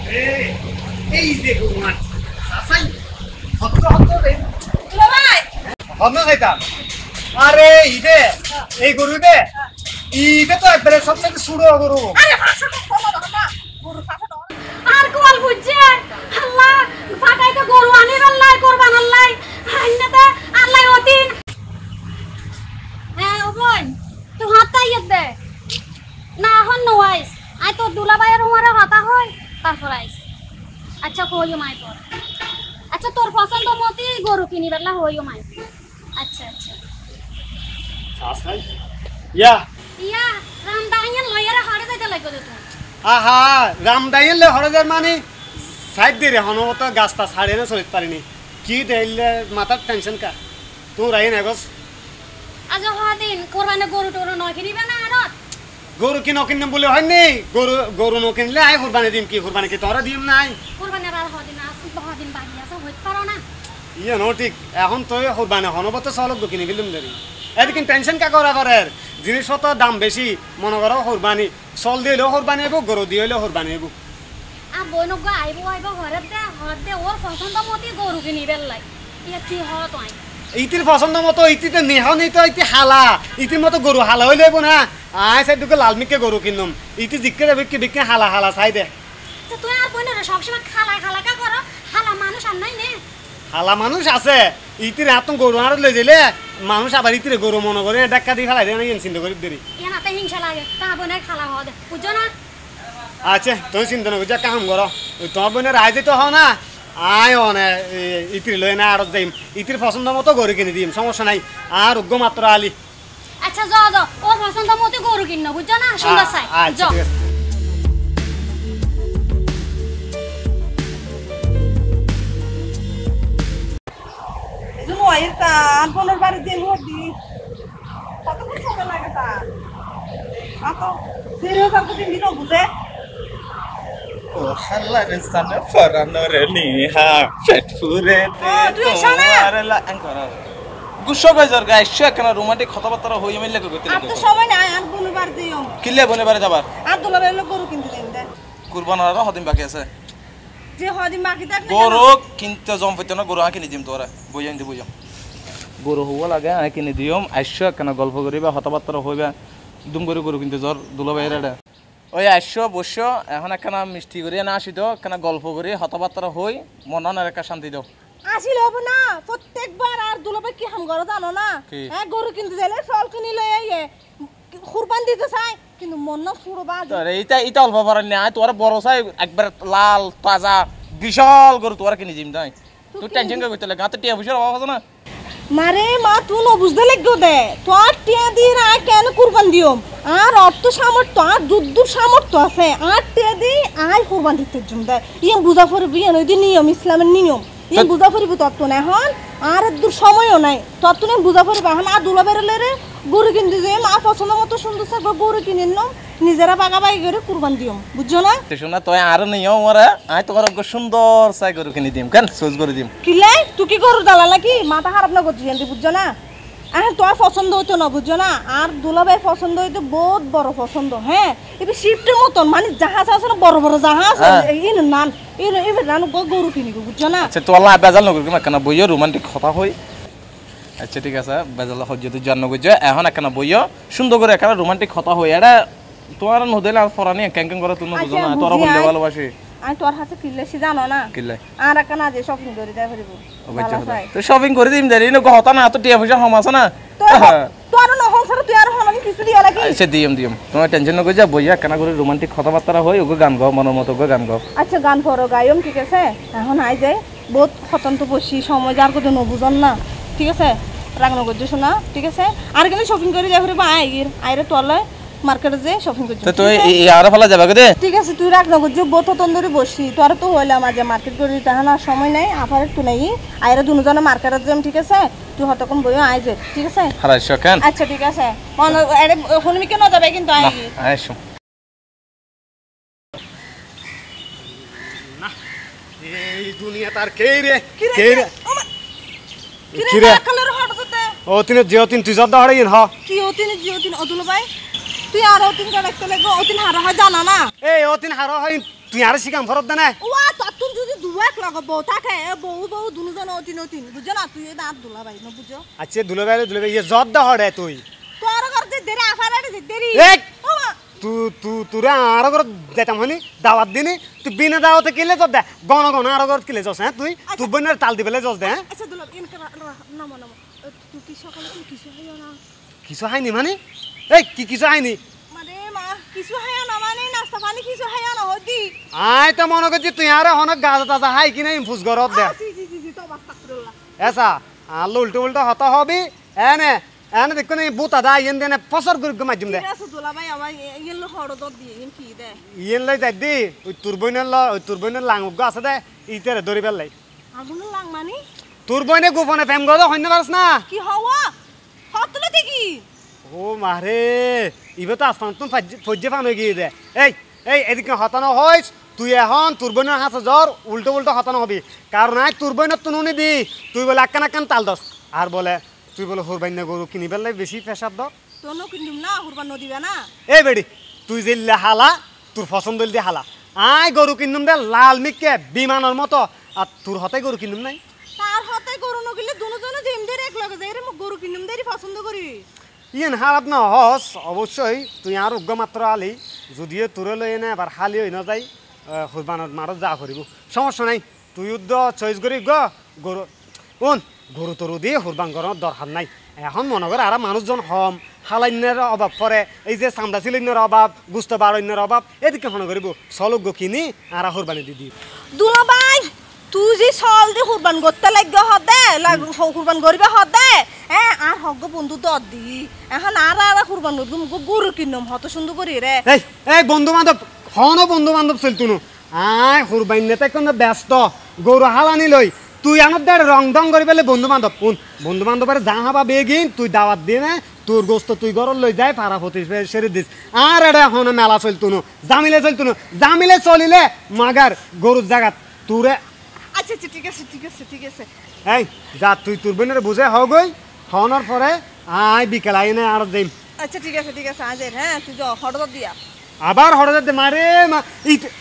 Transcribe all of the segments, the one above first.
এই যে গরু মাছ আসাই হত্ত হত্ত রে তুলা ভাই হন্ন খাইতা আরে ইদে এই গরু দে ইদে তো একবারে সবচেয়ে সুড়ো গরু আরে ভাষা কম না গরু ভাষা আর কোল বুঝছে আল্লাহ ফাটাই তো গরু আনি আল্লাহ কুরবান আল্লাহ আইনাতে আল্লাহ ওদিন হ্যাঁ ও বোন তুই হাতটা দে না হন নওয়াইস আই তো দুলাভাইয়ের উমারে হাতা হয় তারপর আইস আচ্ছা কইও মাই পর আচ্ছা তোর পছন্দ মতই গরু কিনি বেলা হইও মাই আচ্ছা আচ্ছা আসাই ইয়া ইয়া রামদাইন লয়ারে হাড়ে যাইতে লাগবে তো আহা রামদাইলে হরজার মানে সাইড দিয়ে রে হনমত গাছটা ছাড়ে না চলিতে পারিনি কি দেইলে মাথার টেনশন কা তোর আইন আগস আজ হদিন কোরবানে গরু টরু নয় কিনিবে না আড়ত গরু কি নকিন বলে হয় নেই গরু গরু নকিনলে আই কুরবানি দিম কি কুরবানি কি তোরা দিম নাই কোরবানের আর হদিন আছে হদিন বাকি আছে হইতে পারো না ইয়ে নো ঠিক এখন তো কুরবানি হনবত চলক কিনি ফেলুম দেরি এদিকে টেনশন কা করা পারে জিনিসপত্র দাম বেশি মনে করো কুরবানি চল দিলেও কুরবানি হইব গরু দিলেও কুরবানি হইব আর বইনক আইব ঘরে দে হদ দে ওর পছন্দ মতই গরু কিনিবে লাই ইয়া কি হত আই ইতির পছন্দ মতো ইতিতে নেহনি তো ইতি হালা ইতির মতো গরু হালা হইলে না আই সাইড দুকে লালমিকে গরু কিনুম ইতি জিকে যাবে কি বিকে হালা হালা চাই দে তো তুই আর বইনের সবসময় খালা খালা কা করো হালা মানুষ আর নাই নে হালা মানুষ আছে ইতির হাতন গরু আর লই যাইলে মানুষ আবার ইতিরে গরু মনে করে ডাক্কা দি ফেলাই দেয় না চিন্তা করি দেরি ইয়া নাতে হিংসা লাগে তা বইনের খালা হদ বুঝছো না আচ্ছা তুই চিন্তা না বুঝা কাম করো তোমার বোনের আইজে তো হও না আয় অনে ইতির লই না আর যাইম ইতির পছন্দ মতো গরু কিনে দিম সমস্যা নাই আর উগ্র মাত্র আলি আচ্ছা যাও যাও ওর পছন্দ মতই গরু কিন্ন বুঝছো না সুন্দর চাই যাও আনপনের বাড়ি দিয়ে হদি কতক্ষণ সময় লাগে তা আতো দেরি হয়ে যাবে দিন বুঝে ও হাল্লারে সানা ফরানোরে নিহা পেটপুরে তোমার অ্যাঙ্কর গুসো গজর গাইছ কেন রোমান্টিক কথাবার্তা হই মিললে কইতে আর তো সময় নাই আনপনের বাড়ি দিও কিলে বনে বারে যাবার আব্দুল্লাহ ভাই গরু কিনতে দেন দে কুরবানার হদিন বাকি আছে যে হদিন বাকি থাকলে গরু কিনতে জম পইতে না গরু আকিনি দিম তোরা বুঝাইন দি বুঝাম গরু হওয়া লাগে আকিনি দিম আইসো কেন গল্প করিবা কথাবার্তা হইবা দুম গরু গরু কিনতে জ্বর দুলা বাইরেটা ওই আইসো বসো এখন একখানা মিষ্টি করিয়া না আসি তো কেন গল্প করি কথাবার্তা হই মনের একটা শান্তি দাও আসিল হবে না প্রত্যেকবার আর দুলাভাই কি হাম করে জানো না হ্যাঁ গরু কিনতে যাইলে ফল কিনি লই আইয়ে কুরবান দিতে চাই কিন্তু মন না ছুড়ো বাজ আরে এটা অল্প পারেন না তোর বড় চাই একবার লাল তাজা বিশাল গরু তোর কিনে দিম তাই তুই টেনশন করতে লাগে গাতে টিয়া বসে অভাব আছে না মারে মা তুই ন বুঝতে লাগো দে তোর টিয়া দিয়ে আর কেন কুরবান দিও আর অর্থ সামর্থ্য আর দুধুর সামর্থ্য আছে আর টিয়া দি আই কুরবান দিতে জুম দে ইয়ে বুঝা পড়বি ওই দিন নিয়ম ইসলামের নিয়ম ইয়ে বুঝা পড়বি তত্ত্ব না এখন আর দূর সময়ও নাই তত্ত্ব না বুঝা পড়বি এখন আর দুলা বেরলে রে গরু কিনতে যে মা পছন্দ মতো সুন্দর থাকবে গরু কিনে নিলাম নিজেরা বাগাবাগি করে কুরবান দিও বুঝছো না শোনা তুই আর নিও মরে আই তোমার সুন্দর চাই গরু কিনে দিম কেন সোজ করে দিম কিলাই তুই কি গরু দালা নাকি মাথা খারাপ না করছিস এন্টি বুঝছো না এখন তোর পছন্দ হইতো না বুঝছো না আর দুলাভাই পছন্দ হইতো বহুত বড় পছন্দ হ্যাঁ এবার শিফটের মতন মানে জাহাজ আছে না বড় বড় জাহাজ এই নান এবার নান গরু কিনিব বুঝছো না আচ্ছা তো আল্লাহ বেজাল নকর কিমা কেন বইও রোমান্টিক কথা হই আচ্ছা ঠিক আছে বেজাল হজ্জতে জন্ম করছে এখন একখানা বইও সুন্দর করে একখানা রোমান্টিক কথা হই এটা তোমার নদিলে আর ফরানি ক্যাঙ্কিং করে তুমি বুঝো না তোরা বললে ভালোবাসি আমি তোর হাতে কিল্লেছি জানো না কিল্লে আর একখানা যে শপিং করে দেয় ফেরিব তো শপিং করে দিম দেরি না হতা না তো টিয়া পয়সা কম আছে না তোর না হন তুই আর হন কিছু দিয়া লাগি আচ্ছা দিম তোমার টেনশন না কইজা বইয়া কেনা করে রোমান্টিক কথাবার্তা হই ওকে গান গাও মনের মতো গান গাও আচ্ছা গান করো গায়ম ঠিক আছে এখন আই যাই বহুত খতন্ত বসি সময় যার কথা নবুজন না ঠিক আছে রাগ না করছো শোনা ঠিক আছে আর কিন্তু শপিং করে যাই ফেরিব আইরে তোলে মার্কেটে যে শপিং করছো তো তুই আর ফলা যাবে কে ঠিক আছে তুই রাগ না করছো বহুত তন্দুরি বসি তোর তো হইলাম আজ মার্কেট করে তাহা না সময় নাই আপারে তুই নাই আইরে দুজনে মার্কেটে যাম ঠিক আছে তুই হতকম বইও আই যে ঠিক আছে হারাইছো কেন আচ্ছা ঠিক আছে মন আরে শুনবি কেন যাবে কিন্তু আইসো না এই দুনিয়া তার কে রে কি রে কালার হটতে ও তিনে জিওতিন তুই জর্দা হড়াইন হ কি ওতিন জিওতিন অদুল ভাই তুই আর ওতিন কা রাখতে লাগো ওতিন হারা হয় জানা না এই ওতিন হারা হয় তুই আর শিকাম ফরত দে না ওয়া ততুন যদি দুয়াক লাগাবো থাকে বউ বউ দুজন অতিন অতিন বুঝছ না তুই দাঁত দুলা ভাই না বুঝছ আচ্ছা দুলবে ইয়ে জব দা হড়ে তুই তোর করতে দেরি আফারে দেরি এই তুরা আর ঘর যেতাম হনি দাওয়াত দিনি তুই বিনা দাওয়াতে কিলে জব দে গণ গণ আর ঘর কিলে যাস হ্যাঁ তুই তুই বইনের তাল দিবেলে যাস দে হ্যাঁ আচ্ছা দুলা ইনকে নামো নামো তুই কি সকালে তুই কিছু হইও না কিছু হাইনি মানে এই কি কিছু হাইনি মানে মা কিছু হইও না মানে নাস্তা পানি কিছু হইও না হদি আই তো মনে করছি তুই আর হন গাজা তাজা হাই কিনা ইনফুস ঘরত দে জি তো বাস্তাগফিরুল্লাহ এসা আলো উল্টো উল্টো হতা হবি এনে এনে দেখো নি বুতা দা ইয়েন দেনে পসর গুর মাধ্যম দে ঠিক আছে দুলা ভাই আমার ইয়েলো হড় দত দিয়ে ইন কি দে ইয়েন লই যাই দি ওই তুরবইনের লাঙ্গুগ আছে দে ইতেরে ধরি পেলাই আগুন লাং মানে তুরবইনে গোপনে ফেম গদ হইন পারছ না কি হওয়া হতলে দেখি ও মারে ইবে তো আসমান তুমি ফজ্জে ফান হয়ে গিয়ে দে এই এদিকে হতানো হইস তুই এখন তুরবইনের হাসে জ্বর উল্টো উল্টো হতানো হবি কারণ আই তুরবইনের তো নুনি দি তুই বলে আক্কান আক্কান তাল দস আর বলে তুই বলে হুরবাইন্য গরু কিনি পেলাই বেশি পেশাব দ তোনো কিনুম না হুরবান নদিবা না এই বেডি তুই যে হালা তোর পছন্দ দিয়ে হালা আই গরু কিনুম দে লাল মিকে বিমানের মতো আর তোর হতে গরু কিনুম নাই তার হাতে গরু নগিলে দুজনে জিমদের এক লগে যাই রে মো গরু কিনুম দেরি পছন্দ করি ইয়েন হারাপ না হস অবশ্যই তুই আর উগ্র মাত্র আলি যদিও তোরে লই এনে আবার হালি হই না যাই হুরবানত মারত যা করিব সমস্যা নাই তুই উদ্দ চয়েস করি গরু কোন গরু তরু দিয়ে হুরবান করার দরকার নাই এখন মনে করে আর মানুষজন হম হালাইনের অভাব পরে এই যে চামড়া চিলিনের অভাব গুস্ত বারণ্যের অভাব এদিকে মনে করিব চলক কিনি আর হুরবানি দি দিই দুলা ভাই তুই যে সল দি হুরবান করতে লাগবে হদে হুরবান করিবে হদে হ্যাঁ আর হগ্গ বন্ধু দর দি এখন আর হুরবান গরু কিনুম হত সুন্দর করি রে এই বন্ধু বান্ধব হন বন্ধু বান্ধব চলতুনো আয় হুরবাইন নেতা কোন ব্যস্ত গরু হালানি লই তুই আমার দ্বারা রং ডং করে পেলে বন্ধু বান্ধব কোন বন্ধু বান্ধবের যা হাবা বেগিন তুই দাওয়াত দিয়ে না তোর গোস্ত তুই ঘর লই যাই পাড়া ফতি সেরে দিস আর এটা এখন মেলা চলতুনো জামিলে চলিলে মাগার গরুর জায়গা তোরে আচ্ছা ঠিক আছে এই যা তুই তোর বোনের বুঝে হগই হওয়ার পরে আয় বিকেল আইনে আর যাই আচ্ছা ঠিক আছে আজ হ্যাঁ তুই যা হড় দিয়া আবার হঠাৎ মারে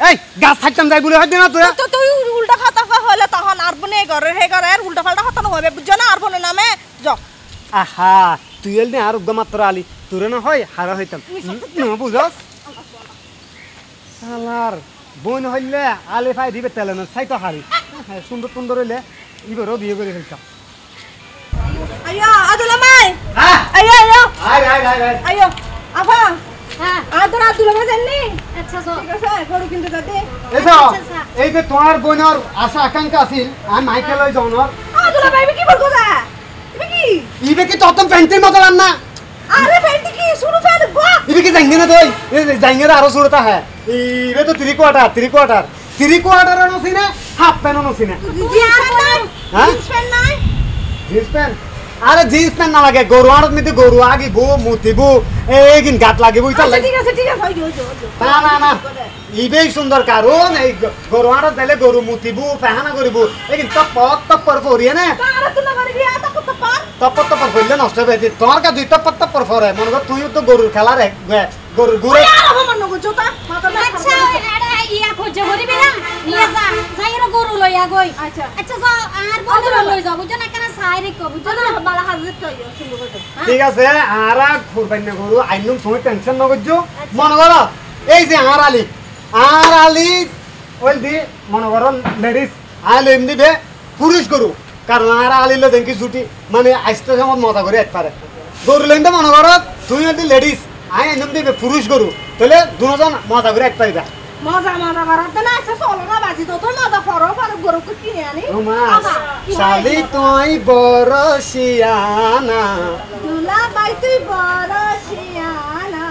এই গাছ থাকতাম যাই বলে হয় না তোরা তো তুই উল্টা খাতা হলে তখন আর বনে ঘরে হে ঘরে আর উল্টা পাল্টা খাতা হবে বুঝছ না আর বনে নামে যা আহা তুই এল নে আর উগ্র মাত্র আলি তোরে না হয় হারা হইতাম বুঝস সালার বোন হইলে আলে ফাই দিবে তেলে না চাই তো হারি সুন্দর সুন্দর হইলে ইবারও বিয়ে করে ফেলতাম আইয়া আদুলা মাই আইয়া আইয়া আফা হ্যাঁ আদুলা ভাই জাননি আচ্ছা সো ঠিক আছে গরু কিনতে যাতে এই যে তোমার বোনের আশা আকাঙ্ক্ষা আছিল আমি মাইকেল ওই জনর আদুলা ভাই কি বলবো দা তুমি কি ইবে কি তত পেন্টিং মতো না আরে ফেন্টি কি শুরু ফেল গো ইবে কি জাঙ্গি না তুই জাঙ্গি আরো শুরুটা হ্যাঁ ইবে তো 3 কোয়ার্টার নছি না হাফ প্যান্ট নছি না হ্যাঁ জিন্স প্যান্ট আরে জিন্স প্যান্ট না লাগে গরু আড়ত মিতে গরু আগিবো মুতিবো এইগিন গাত লাগিব ইতা লাগে ঠিক আছে না ইবেই সুন্দর কারণ এই গরু আড়ত দিলে গরু মুতিবো ফাহানা করিব এইগিন টপ্পর পরিয়ে না আরে তুই না মারবি আতা কত পার টপ্পর পড়লে নষ্ট হবে তোমার কা দুই টপ্পর পরে মনে কর তুই তো গরুর খেলার এক গরুর গুড়ে আর আমার নগো জোতা মাথা না আচ্ছা এটা ইয়া খোঁজে করিবি না নিয়ে যা যাইরা গরু লইয়া গই আচ্ছা আচ্ছা যা আর বন্ধু লই যা বুঝছ না কেন সাইরে কো বুঝছ না বালা হাজির তো সুন্দর করে ঠিক আছে আর খুরবাই না গরু আইনুম তুমি টেনশন ন করছো মনে করো এই যে আর আলি ওই দি মনে করো লেডিস আইলো এমনি বে পুরুষ গরু কারণ আর আলিলে দেখি জুটি মানে আইসতে সময় মজা করে এক পারে গরু লেনটা মনে করো তুমি যদি লেডিস আই আইনুম দিবে পুরুষ গরু তাহলে দুজন মজা করে এক পারিবা মজা করতে না আচ্ছা চলো না বাজি তো তোর মজা করো গরু কিনে আনি শালি তুই বড় শিয়ানা দুলা ভাই তুই বড় শিয়ানা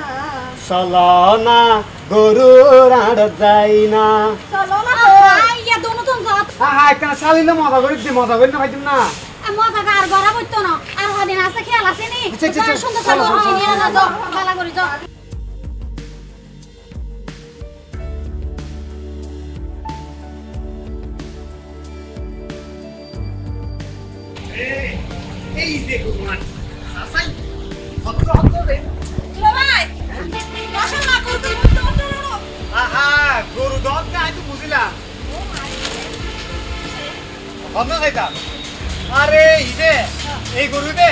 চলনা গরুর আড় যাই না চলো না ইয়া দোনো তো যা হ্যাঁ কেন শালিলে মজা করে না ভাইতুম না মজা কার গরা বইতো না আর হদিন আছে খেয়াল আছে নি আচ্ছা, সুন্দর চলো, সুন্দর চলো, নিয়ে না যাও বালা করে যাও এই যে গুমান আসাই হত্ত রে দুলা ভাই মাশাআল্লাহ গরু তো আহা গরু দত না আই তো বুঝিলাম হন খাইতাম আরে ইবে এই গরু ইবে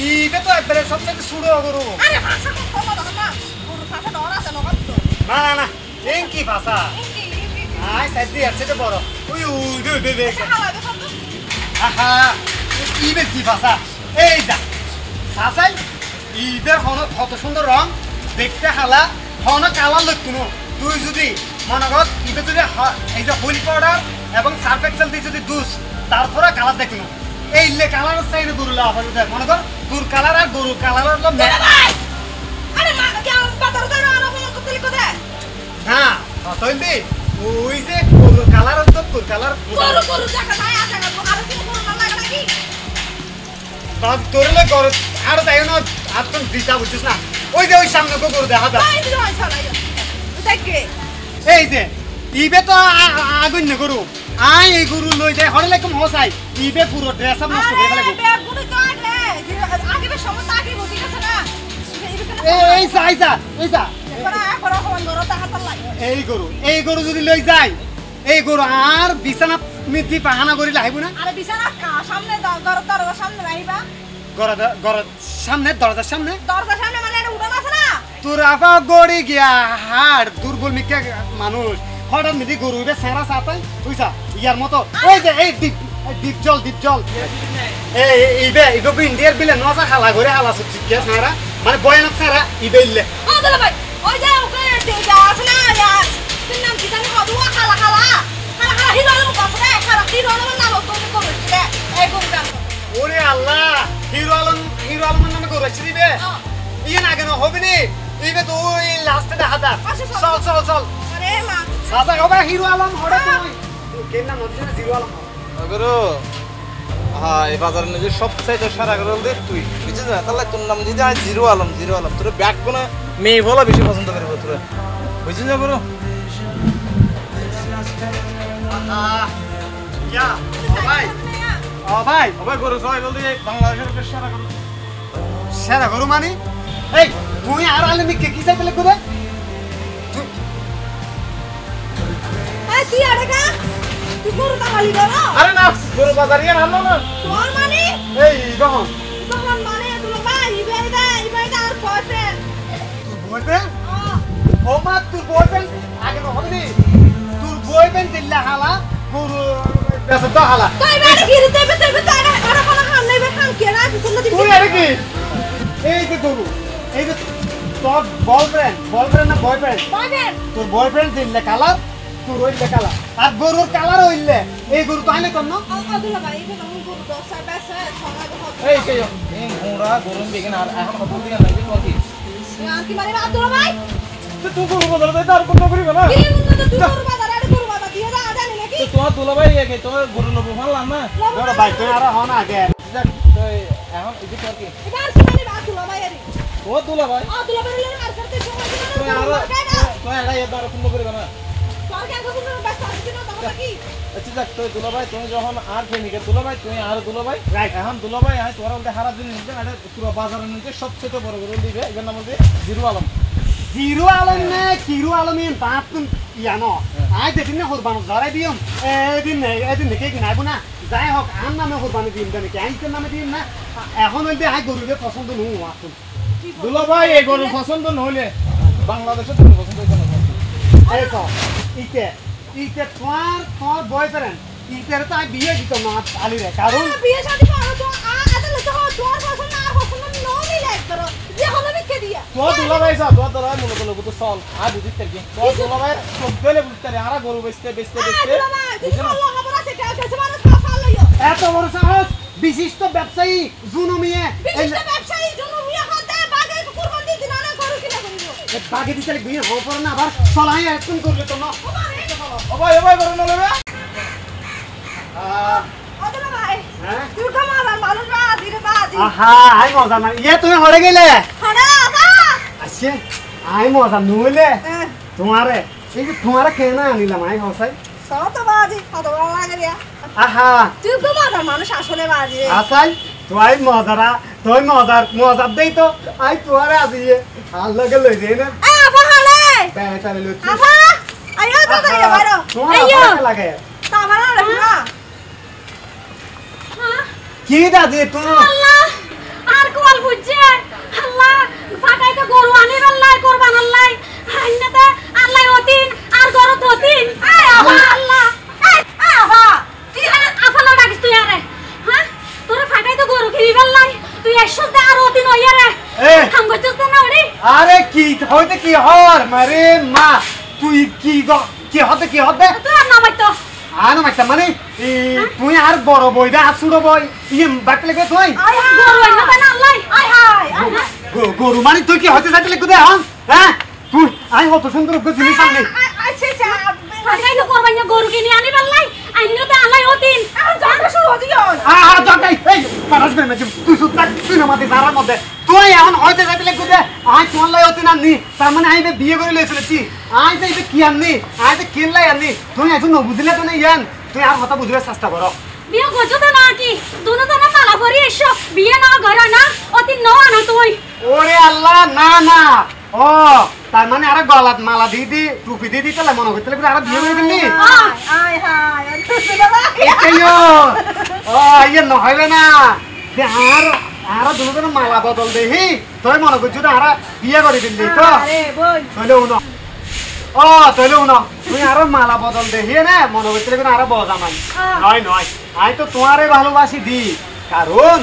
ইবে তো একবারে সবথেকে সুড়ো গরু আরে ভাষা কথা বলো না গরু ভাষা ডর আছে নগদ তো না না না এই কি ভাষা আই সাইডে আছে তো বড় ওই উড়ে বেবে হালাবে কত আহা ইবে কি ভাষা এই যা সাসাই ইবে হন কত সুন্দর রং দেখতে হালা হন কালার লক্ষণ তুই যদি মনে কর ইবে যদি এই যে হুইল পাউডার এবং সার্ফ এক্সেল দিয়ে যদি দুস তারপরে কালার দেখুন এই লে কালার চাইলে গরু লাভ মনে কর তোর কালার আর গরু কালার হলো আরে মা কেন বাজার দাঁড়া না ফোন করতে লিখো দে হ্যাঁ ততইলি ওই যে গরুর কালার হতো তোর কালার গরু গরু জায়গা নাই আছে আর কি গরু না লাগে নাকি তোর লে গরু আর তাই না আর তো দিতা বুঝছিস না ওই যে ওই সামনে গরু দেখা যায় তাই দিও আইছালাই দেখে এই যে ইবে তো আগুন না গরু আই এই গরু লই যায় হরে লাইকম হসাই ইবে পুরো ড্রেস আপ নষ্ট করে ফেলে গরু ব্যাগগুলো তো আগে বে সমস্ত আগে বুঝি গেছে না এই সাইজা এই যা পড়া ফোন ধরো তা হাত লাই এই গরু যদি লই যায় এই গরু আর বিছানা মিতি পাহানা করি লাইব না আরে বিছানা সামনে দরজার সামনে রাইবা গরদ সামনে দরজার সামনে দরজার সামনে মানে এটা উড়ান আছে না তোর আপা গড়ি গিয়া হাড় দুর্বল মিকা মানুষ হঠাৎ মিদি গরু ইবে সেরা সাতাই বুঝছা ইয়ার মতো ওই যে এই ডিপ জল ইবে ইন্ডিয়ার বিলে নজা খালা করে হালা সুচি কে সারা মানে বয়ানক সারা ইবে ইল্লে ও দাদা ভাই ওই যে ওকে যা আছে না ইয়ার তুই নাম কি জানি হদুয়া খালা হিরো আলম কাছে রে খালা হিরো আলম নাম তো করে দিলে এই গরু গান ওরে আল্লাহ হিরো আলম নামে গরু আছে দিবে ইয়ে না কেন হবে নি ইবে তো ওই লাস্টে দেখা যা চল আরে মা সাজা হবে হিরো আলম হড়ে তুই কেন না নদী না জিরো আলম আগরো হ্যাঁ এই বাজারে নিজে সবচাইতে সারা গরু দে তুই বুঝছিস না তাহলে তোর নাম দিদি আজ জিরো আলম তোর ব্যাগ কোনা মেয়ে বলা বেশি পছন্দ করবে তোরা বুঝছিস না গরু ইয়া ভাই আবার গরু সবাই বলতে বাংলাদেশের সেরা গরু মানে এই তুই আর আলমি কে কি চাইতে করে এই তুই আরেগা তুই গরু তা মালি করো আরে না গরু বাজারিয়া ভালো না তোর মানে এই গহন তখন মানে তুই ভাই ইবেদা আর বয়ফ্রেন্ড তোর বয়ফ্রেন্ড ও মা তোর বয়ফ্রেন্ড আগে তো হবে তোর বয়ফ্রেন্ড দিল্লা হালা গরু বেসা তো হালা তুই মানে কি দেবে তো আর কোনো খান নাই বে খান কেনা তুই না তুই আরে কি এই যে গরু এই যে তোর বয়ফ্রেন্ড না বয়ফ্রেন্ড তোর বয়ফ্রেন্ড দিল্লা কালার তোর ওইলে কালার আর গরুর কালার হইলে এই গরু তো আইলে কোন আব্দুল্লাহ ভাই এটা আমি গরু 10 টাকা সময় তো এই কে এই ঘোড়া গরম বেগেন আর এখন কত দিন লাগবে তো কি আর কি মানে আব্দুল্লাহ ভাই তুই গরু বাজার দে আর কত করিবে না কি মনে তো তুই গরু বাজার দিয়ে যা জানি নাকি তোমার দুলাভাই আগে তোমার গরু লব ভালো না তোর ভাই তুই আর হন আগে এখন এই যে তোর কি এটা আর কি মানে আব্দুল্লাহ ভাই আরে ও দুলাভাই আব্দুল্লাহ ভাই আর করতে সময় তুই আর তুই এটা এবার কোন করিবে না তোর কেন কোনো ব্যস্ত আছিস না তখন কি আচ্ছা দেখ তুই দুলাভাই তুমি যখন আর ফেনিকে দুলাভাই তুই আর দুলাভাই রাইট এখন দুলাভাই আয় তোরা বলতে হারা দিন নিতে এটা পুরো বাজারের নিতে সবচেয়ে বড় গরু দিবে এর নাম হচ্ছে জিরো আলম না কিরু আলম ইন বাপ তুম ইয়ানো আই যেদিন কুরবান ধরে দিম এদিন দেখে কি নাইবো না যাই হোক আন নামে কুরবানি দিম জানি কি আইতের নামে দিম না এখন হইতে আই গরুকে পছন্দ নু আসুন দুলাভাই এই গরু পছন্দ নহলে বাংলাদেশে তুমি পছন্দ করতে না এই তো ইতে তোর বয়ফ্রেন্ড ইতের তো আই বিয়ে দিত না আলি রে কারণ বিয়ে শাদি করো তো আদলে তো তোর পছন্দ আর পছন্দ নো মিলে করো যে হলো বিকে দিয়া তোর দুলাভাই যা তোর দুলাভাই মনে করলো তো চল আর বুঝিস কি তোর দুলাভাই সব গেলে বুঝতে রে আর গরু বেচতে তুই ভালো খবর আছে কাছে মানে খাফা লইও এত বড় সাহস বিশিষ্ট ব্যবসায়ী জুনুমিয়ে বিশিষ্ট ব্যবসায়ী জন্য মিয়া হতে বাগে কুরবান দিতে না করো কিনা করিব বাগে দিতে বিয়ে হওয়ার পর না আবার চলাই একদম করলে তো না ও ভাই গরু না লবে আদলে ভাই হ্যাঁ তুই কামাল ভালো বাজি রে বাজি আহা আই মজা না ইয়ে তুমি হরে গেলে হড়া আপা আসে আই মজা নইলে তোমারে এই যে তোমারে কেনা আনিলাম আই হসাই সত বাজি কত ভালো লাগে রে আহা তুই কামাল মানুষ আসলে বাজি রে আসাই তুই মজার দেই তো আই তোমারে আজিয়ে আর লগে লই যাই না আপা হলে বেটারে লই আপা তো যাই বাইরে তোমার এইয়ো। আবার লাগে তা আমার আর না হ্যাঁ কি দাদি তুমি আল্লাহ আর কোয়াল বুঝছে আল্লাহ ফাটাই তো গরু আনি বেল্লাই করবান আল্লাহ হান্নাতে আল্লাহ অতিন আর গরু ততিন আয় আবা আল্লাহ আয় আবা তুই আফালা ডাকিস তুই আরে হ্যাঁ তোর ফাটাই তো গরু কিনি বেল্লাই তুই এসছ দে আর অতিন হইয়ারে এ। হাম গছস না ওরে আরে কি হইতে কি হর মারে মা তুই কি হতে তুই আর নামাই তো আনো মাইতা মানে তুই আর বড় বইদা আসুড়ো বই ইয়ে বাকলে গে তুই আয় গরু আইনা তাই না আল্লাহ আয় হায় গরু মানে তুই কি হতে চাইলে কুদে হন হ্যাঁ তুই আই হত সুন্দর জিনিস সামনে আচ্ছা ফাটাই তো করবান গরু কিনি আনি বেল্লাই আইনো তো আল্লাহ অতিন জানা শুরু হয়ে গেল জগাই এই পারাস করে না তুই সুতা তুই না মাতে দাঁড়ার মধ্যে তুই এখন হইতে চাইলে কুদে আই তোমার লাই অতি নানি তার মানে আই বিয়ে করে লইছিল তুই আই তো এটা কি আননি আই তো কিনলাই আননি তুই এখন বুঝলে তো না ইয়ান তুই আর কথা বুঝবার চেষ্টা কর বিয়ে গজো তো না কি দুনো জনে মালা পরি এসো বিয়ে না ঘর না অতিন ন আনো তুই ওরে আল্লাহ না না ও তার মানে আর গলাত মালা দিয়ে দি টুপি দিয়ে দিতে মনে করতে আর বিয়ে করে দিলি আয় হায় এটাইও ও ইয়ে নহইবে না যে আর দুজনে মালা বদল দেহি তুই মনে করছো তো আর বিয়ে করে দিলি তো আরে বল তইলে উন তইলে উন তুই আর মালা বদল দেহি না মনে করতে আর বজা মাই নয় নয় আই তো তোমারে ভালোবাসি দি কারণ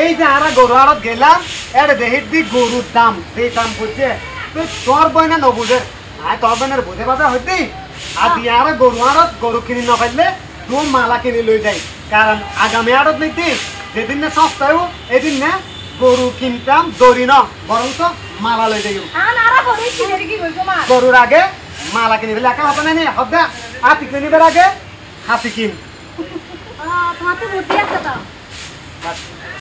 এই যে আর গরু আড়ত গেলাম এর দেহির দি গরুর দাম সেই দাম বুঝছে তুই তোর বই না নবুঝে আই তোর বইনের বুঝে বাজা হইতি আর দিয়ে আর গরু আড়ত গরু কিনি না পাইলে তুই মালা কিনি লই যাই কারণ আগামী আড়ত নিতি যেদিন না সস্তায় এদিন না গরু কিনতাম দড়ি ন বরং তো মালা লই যাই আনারা করে কিনে কি বলছো মা গরুর আগে মালা কিনি ফেলে একা হবে না নি হদ্দা হাতি কিনিবার আগে হাতি কিন তোমার তো বুদ্ধি আছে তো